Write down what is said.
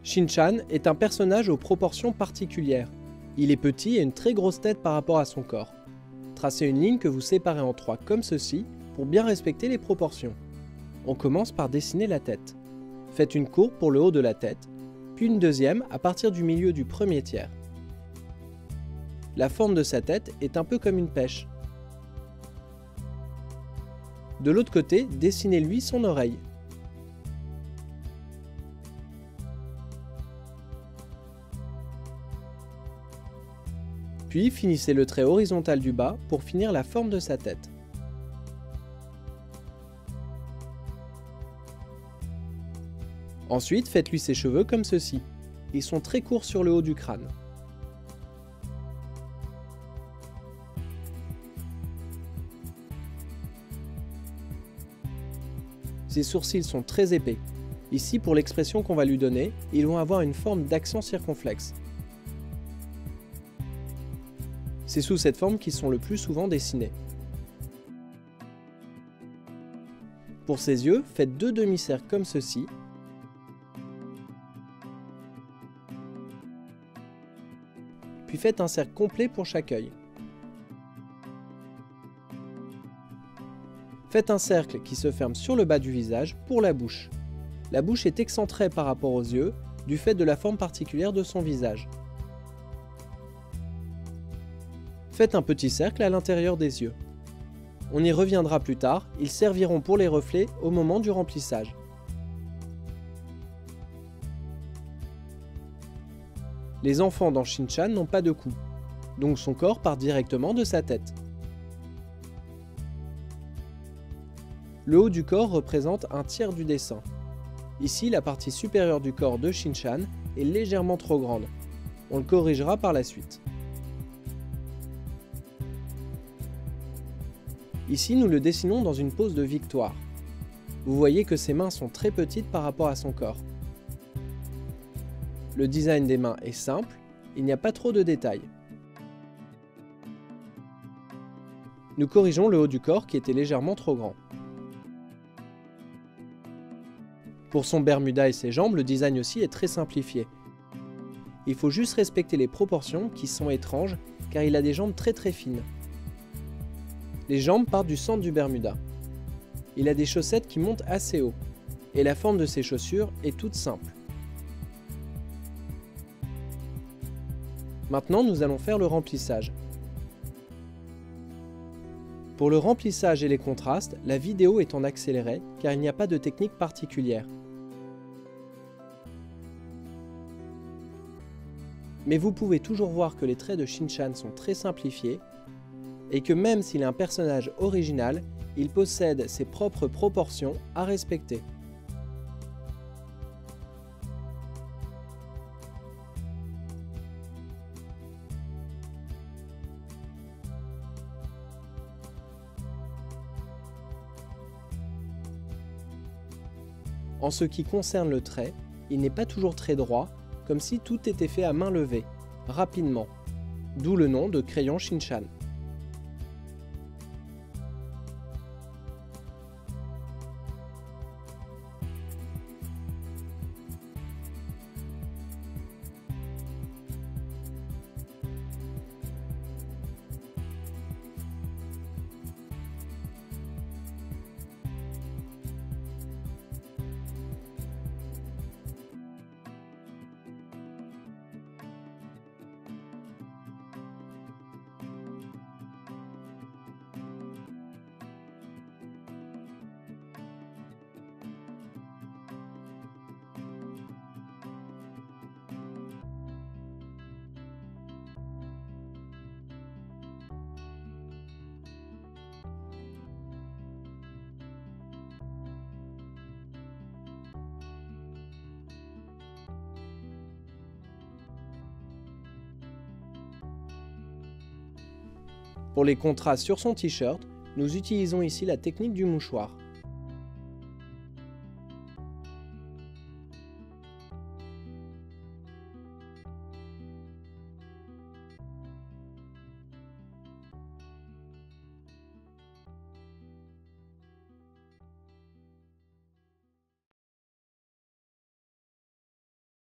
Shin-chan est un personnage aux proportions particulières. Il est petit et une très grosse tête par rapport à son corps. Tracez une ligne que vous séparez en 3 comme ceci pour bien respecter les proportions. On commence par dessiner la tête. Faites une courbe pour le haut de la tête, puis une deuxième à partir du milieu du premier tiers. La forme de sa tête est un peu comme une pêche. De l'autre côté, dessinez-lui son oreille. Puis finissez le trait horizontal du bas pour finir la forme de sa tête. Ensuite, faites-lui ses cheveux comme ceci. Ils sont très courts sur le haut du crâne. Ses sourcils sont très épais. Ici, pour l'expression qu'on va lui donner, ils vont avoir une forme d'accent circonflexe. C'est sous cette forme qu'ils sont le plus souvent dessinés. Pour ses yeux, faites 2 demi-cercles comme ceci. Puis faites un cercle complet pour chaque œil. Faites un cercle qui se ferme sur le bas du visage pour la bouche. La bouche est excentrée par rapport aux yeux, du fait de la forme particulière de son visage. Faites un petit cercle à l'intérieur des yeux. On y reviendra plus tard, ils serviront pour les reflets au moment du remplissage. Les enfants dans Shin-chan n'ont pas de cou, donc son corps part directement de sa tête. Le haut du corps représente un tiers du dessin. Ici, la partie supérieure du corps de Shin-chan est légèrement trop grande. On le corrigera par la suite. Ici, nous le dessinons dans une pose de victoire. Vous voyez que ses mains sont très petites par rapport à son corps. Le design des mains est simple, il n'y a pas trop de détails. Nous corrigeons le haut du corps qui était légèrement trop grand. Pour son Bermuda et ses jambes, le design aussi est très simplifié. Il faut juste respecter les proportions qui sont étranges car il a des jambes très fines. Les jambes partent du centre du Bermuda. Il a des chaussettes qui montent assez haut et la forme de ses chaussures est toute simple. Maintenant, nous allons faire le remplissage. Pour le remplissage et les contrastes, la vidéo est en accéléré car il n'y a pas de technique particulière. Mais vous pouvez toujours voir que les traits de Shin-chan sont très simplifiés et que même s'il est un personnage original, il possède ses propres proportions à respecter. En ce qui concerne le trait, il n'est pas toujours très droit, comme si tout était fait à main levée, rapidement, d'où le nom de crayon Shin-chan. Pour les contrastes sur son t-shirt, nous utilisons ici la technique du mouchoir.